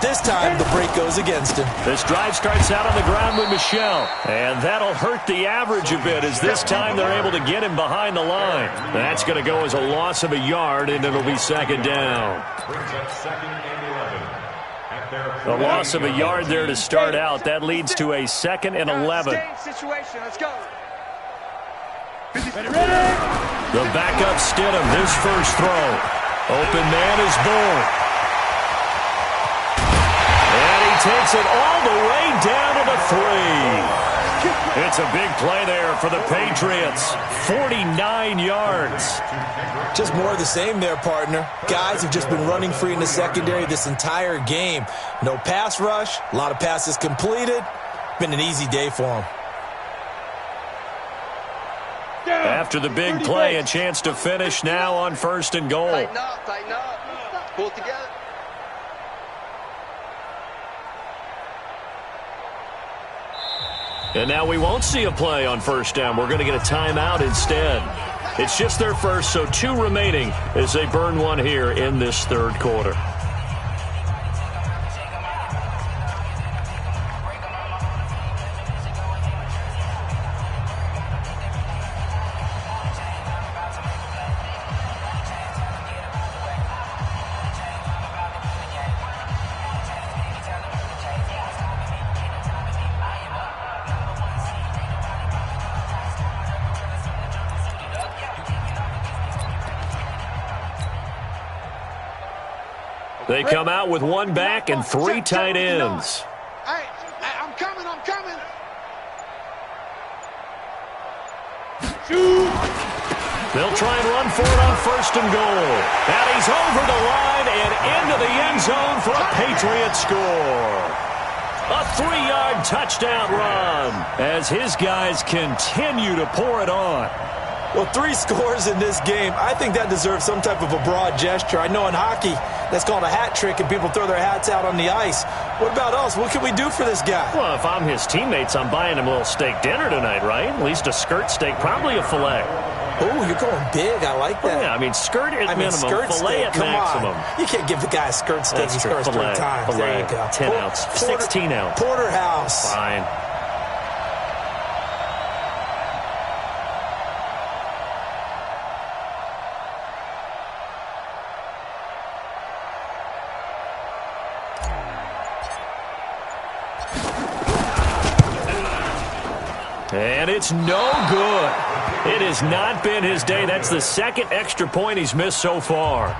this time the break goes against him. This drive starts out on the ground with Michel, and that'll hurt the average a bit as this time they're able to get him behind the line. That's going to go as a loss of a yard, and it'll be second down. Brings up second and 11. A loss of a yard there to start out. That leads to a second and 11. Situation. Let's go. The backup Stidham, his first throw. Open man is Bull. And he takes it all the way down to the 3. It's a big play there for the Patriots. 49 yards. Just more of the same there, partner. Guys have just been running free in the secondary this entire game. No pass rush, a lot of passes completed. Been an easy day for them. After the big play, a chance to finish now on first and goal. Tighten up. Pull it together. And now we won't see a play on first down. We're going to get a timeout instead. It's just their first, so 2 remaining as they burn one here in this third quarter. They come out with 1 back and 3 tight ends. Hey, I'm coming. They'll try and run for it on first and goal. And he's over the line and into the end zone for a Patriot score. A 3-yard touchdown run as his guys continue to pour it on. Well, 3 scores in this game. I think that deserves some type of a broad gesture. I know in hockey, that's called a hat trick, and people throw their hats out on the ice. What about us? What can we do for this guy? Well, if I'm his teammates, I'm buying him a little steak dinner tonight, right? At least a skirt steak, probably a filet. Oh, you're going big. I like that. Well, yeah, I mean, skirt at minimum, skirt filet steak. at maximum. On. You can't give the guy a skirt steak. That's He true. scores 3 times. Filet, there you go. 10 ounce, 16 ounce. Porterhouse. Fine. And it's no good. It has not been his day. That's the second extra point he's missed so far.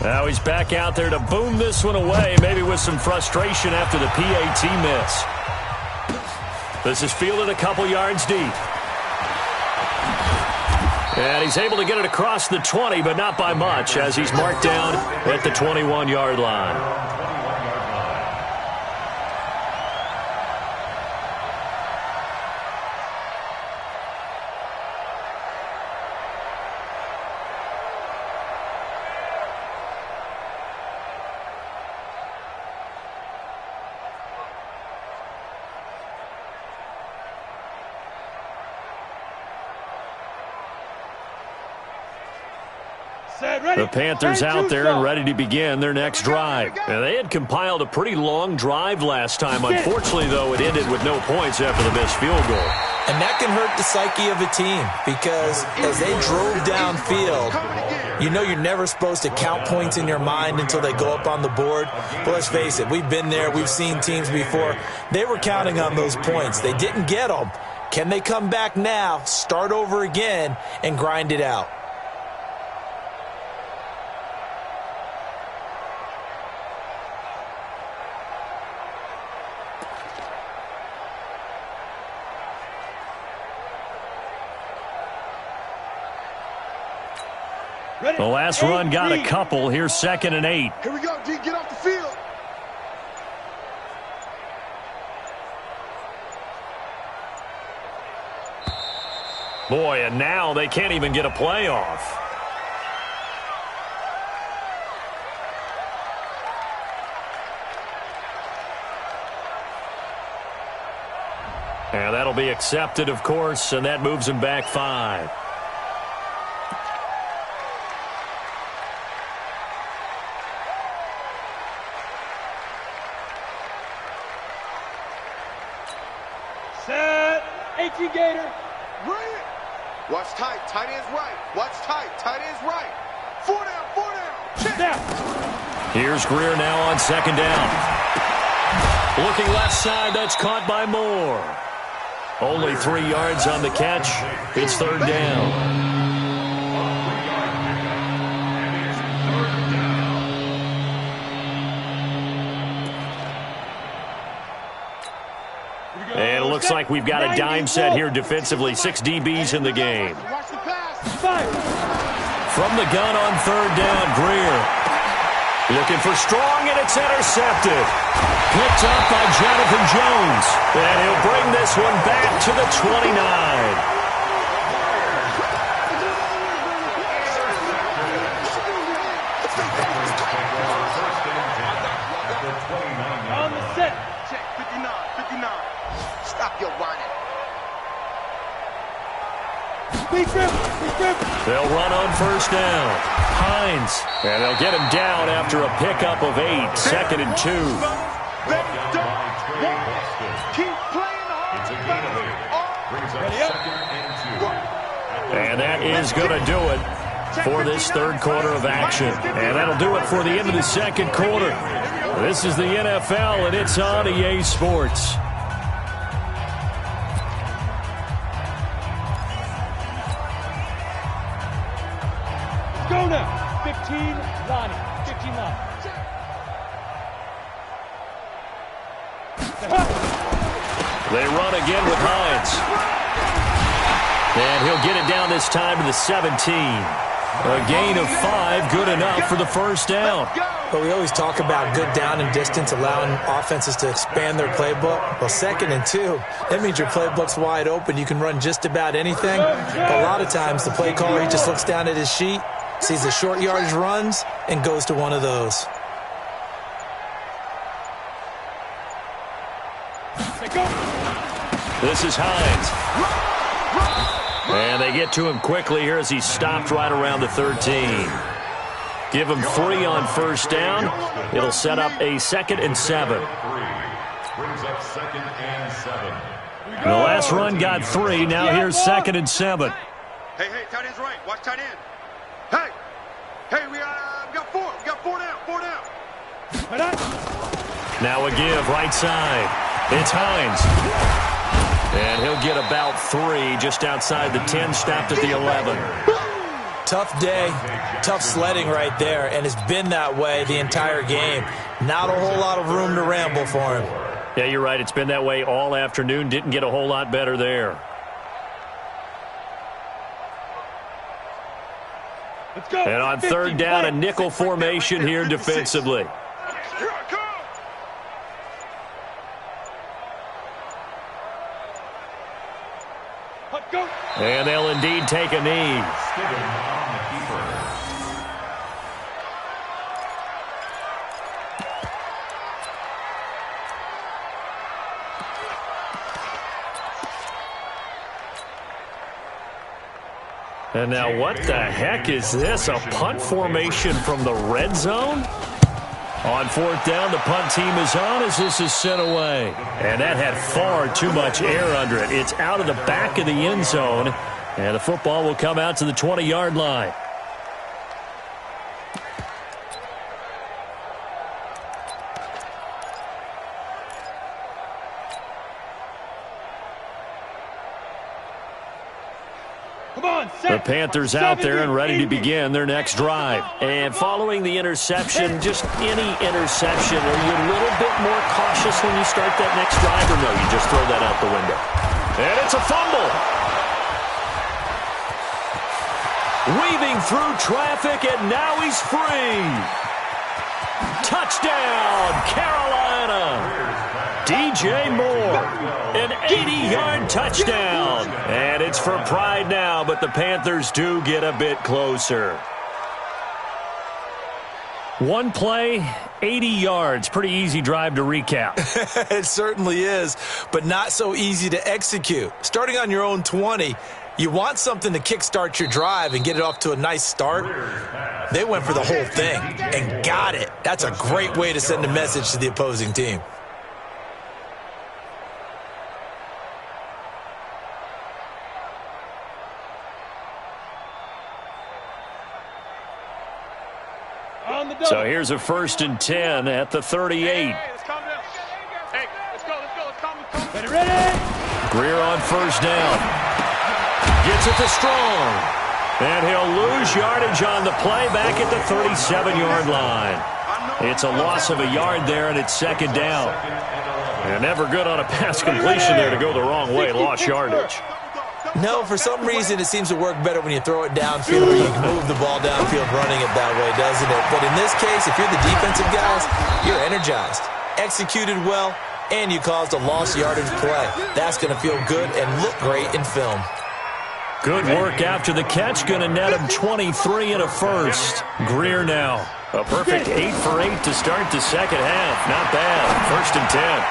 Now he's back out there to boom this one away, maybe with some frustration after the PAT miss. This is fielded a couple yards deep. And he's able to get it across the 20, but not by much, as he's marked down at the 21-yard line. The Panthers out there and ready to begin their next drive. And they had compiled a pretty long drive last time. Unfortunately, though, it ended with no points after the missed field goal. And that can hurt the psyche of a team because as they drove downfield, you know you're never supposed to count points in your mind until they go up on the board. But let's face it, we've been there. We've seen teams before. They were counting on those points. They didn't get them. Can they come back now, start over again, and grind it out? The last run got a couple. Here's 2nd and 8. Here we go, D. Get off the field. Boy, and now they can't even get a play off. And that'll be accepted, of course, and that moves him back 5. Set. 18 Gator. Bring it. Watch tight. Tight end's right. Watch tight. Tight end's right. 4 down. 4 down. Check. Down. Here's Greer now on 2nd down. Looking left side. That's caught by Moore. Only 3 yards on the catch. It's 3rd down. And it looks like we've got a dime set here defensively. 6 DBs in the game. From the gun on 3rd down, Greer. Looking for Strong, and it's intercepted. Picked up by Jonathan Jones. And he'll bring this one back to the 29. On the set. Check. 59. 59. Stop your whining. They'll run on 1st down. Hines. And they'll get him down after a pickup of 8. 2nd and 2. Keep playing And that is going to do it for this 3rd quarter of action. And that'll do it for the end of the 2nd quarter. This is the NFL, and it's on EA Sports. Go now. 15, Lonnie. 15, Lonnie. They run again with Hines. And he'll get it down this time to the 17. A gain of 5, good enough for the 1st down. But we always talk about good down and distance, allowing offenses to expand their playbook. Well, 2nd and 2, that means your playbook's wide open. You can run just about anything. But a lot of times, the play caller, he just looks down at his sheet, sees the short yardage runs, and goes to one of those. This is Hines. And they get to him quickly here as he's stopped right around the 13. Give him 3 on 1st down. It'll set up a 2nd and 7. Brings up 2nd and 7. The last run got 3. Now here's 2nd and 7. Hey, tight end's right. Watch tight end. Hey, we got 4. We got 4 down. 4 down. Now a give right side. It's Hines. And he'll get about 3 just outside the 10, stopped at the 11. Tough day, tough sledding right there, and it's been that way the entire game. Not a whole lot of room to ramble for him. Yeah, you're right. It's been that way all afternoon. Didn't get a whole lot better there. Let's go. And on 3rd down, a nickel formation here defensively. Here I come. Let's go. And they'll indeed take a knee. And now what the heck is this? A punt formation from the red zone? On 4th down, the punt team is on as this is sent away. And that had far too much air under it. It's out of the back of the end zone. And the football will come out to the 20-yard line. The Panthers out there and ready to begin their next drive. And following the interception, just any interception, are you a little bit more cautious when you start that next drive, or no, you just throw that out the window? And it's a fumble. Weaving through traffic, and now he's free. Touchdown, Carolina. DJ Moore, an 80-yard touchdown. And it's for pride now, but the Panthers do get a bit closer. One play, 80 yards. Pretty easy drive to recap. It certainly is, but not so easy to execute. Starting on your own 20, you want something to kickstart your drive and get it off to a nice start. They went for the whole thing and got it. That's a great way to send a message to the opposing team. So here's a 1st and 10 at the 38. Hey, let's calm down. Hey, let's go. Let's calm down. Ready? Greer on 1st down. Gets it to Strong. And he'll lose yardage on the play back at the 37-yard line. It's a loss of a yard there, and it's 2nd down. And never good on a pass completion there to go the wrong way. Lost yardage. No, for some reason it seems to work better when you throw it downfield or you can move the ball downfield running it that way, doesn't it? But in this case, if you're the defensive guys, you're energized, executed well, and you caused a lost yardage play. That's going to feel good and look great in film. Good work after the catch. Going to net him 23 and a first. Greer now. A perfect 8 for 8 to start the second half. Not bad. 1st and 10.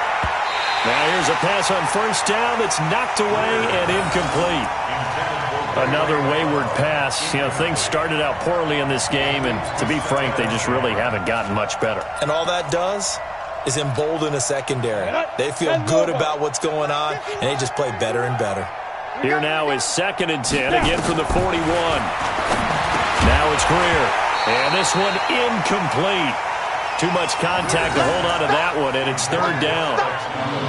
Now here's a pass on 1st down that's knocked away and incomplete. Another wayward pass. You know, things started out poorly in this game, and to be frank, they just really haven't gotten much better. And all that does is embolden a secondary. They feel good about what's going on, and they just play better and better. Here now is 2nd and 10, again from the 41. Now it's Greer, and this one incomplete. Too much contact to hold on to that one, and it's 3rd down.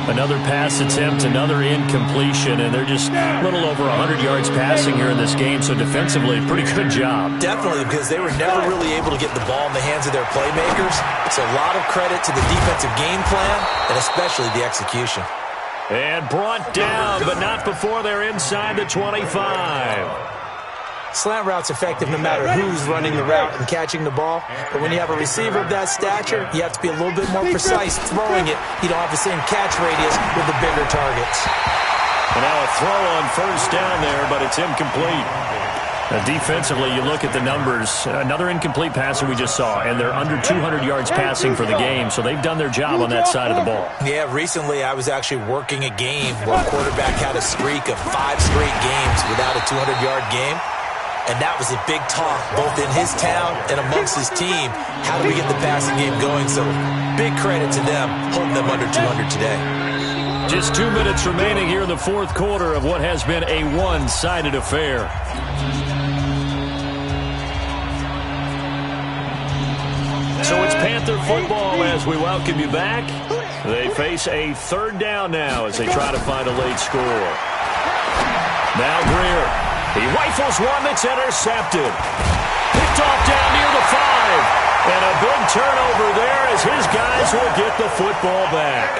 Another pass attempt, another incompletion, and they're just a little over 100 yards passing here in this game, so defensively, pretty good job. Definitely, because they were never really able to get the ball in the hands of their playmakers. So a lot of credit to the defensive game plan, and especially the execution. And brought down, but not before they're inside the 25. Slant route's effective no matter who's running the route and catching the ball. But when you have a receiver of that stature, you have to be a little bit more precise throwing it. You don't have the same catch radius with the bigger targets. And now a throw on 1st down there, but it's incomplete. Defensively, you look at the numbers. Another incomplete pass that we just saw, and they're under 200 yards passing for the game, so they've done their job on that side of the ball. Yeah, recently I was actually working a game where a quarterback had a streak of 5 straight games without a 200-yard game. And that was a big talk, both in his town and amongst his team. How do we get the passing game going? So big credit to them, holding them under 200 today. Just 2 minutes remaining here in the 4th quarter of what has been a one-sided affair. So it's Panther football as we welcome you back. They face a 3rd down now as they try to find a late score. Now Greer. He rifles one that's intercepted. Picked off down near the 5. And a big turnover there as his guys will get the football back.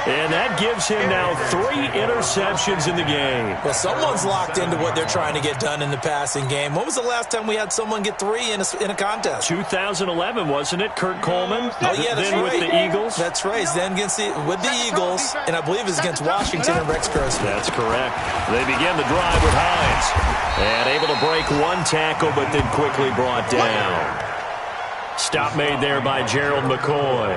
And that gives him now 3 interceptions in the game. Well, someone's locked into what they're trying to get done in the passing game. When was the last time we had someone get 3 in a contest? 2011, wasn't it? Kurt Coleman? Oh, yeah, that's then right. with the Eagles? That's right. Then with the Eagles, and I believe it was against Washington and Rex Grossman. That's correct. They begin the drive with Hines. And able to break one tackle, but then quickly brought down. Stop made there by Gerald McCoy.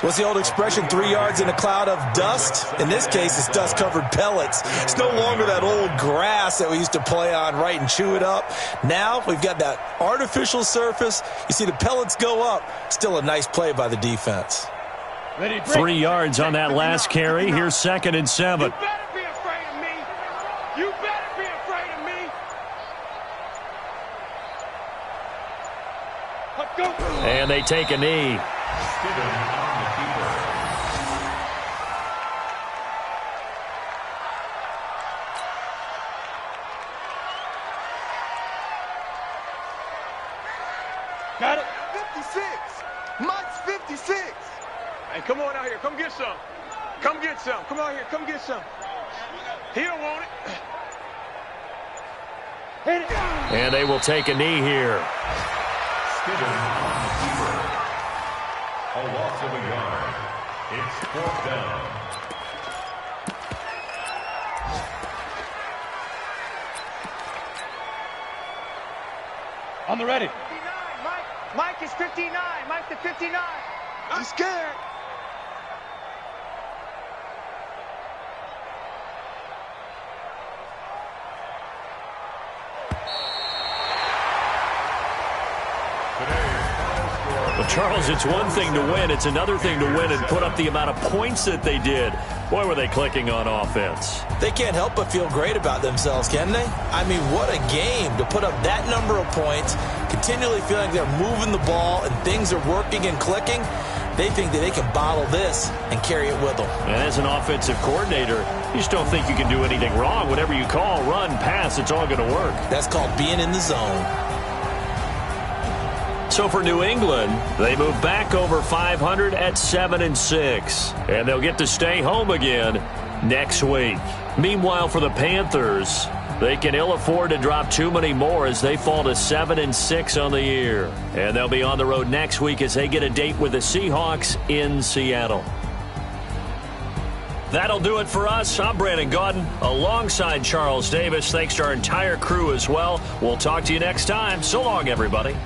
What's the old expression, 3 yards in a cloud of dust? In this case, it's dust-covered pellets. It's no longer that old grass that we used to play on, right, and chew it up. Now we've got that artificial surface. You see the pellets go up. Still a nice play by the defense. 3 yards on that last carry. Here's 2nd and 7. You better be afraid of me. You better be afraid of me. Let's go. And they take a knee. Got it. 56. Mike's 56. Hey, come on out here. Come get some. Come get some. Come out here. Come get some. He don't want it. And they will take a knee here. Skidding on the keeper. A loss of a yard. It's 4th down. On the ready. 59, Mike is 59. Mike to 59. I'm scared. Well, Charles, it's one thing to win. It's another thing to win and put up the amount of points that they did. Boy, were they clicking on offense. They can't help but feel great about themselves, can they? I mean, what a game to put up that number of points, continually feeling like they're moving the ball and things are working and clicking. They think that they can bottle this and carry it with them. And as an offensive coordinator, you just don't think you can do anything wrong. Whatever you call, run, pass, it's all going to work. That's called being in the zone. So for New England, they move back over 500 at 7-6. And they'll get to stay home again next week. Meanwhile, for the Panthers, they can ill afford to drop too many more as they fall to 7-6 on the year. And they'll be on the road next week as they get a date with the Seahawks in Seattle. That'll do it for us. I'm Brandon Gaudin alongside Charles Davis. Thanks to our entire crew as well. We'll talk to you next time. So long, everybody.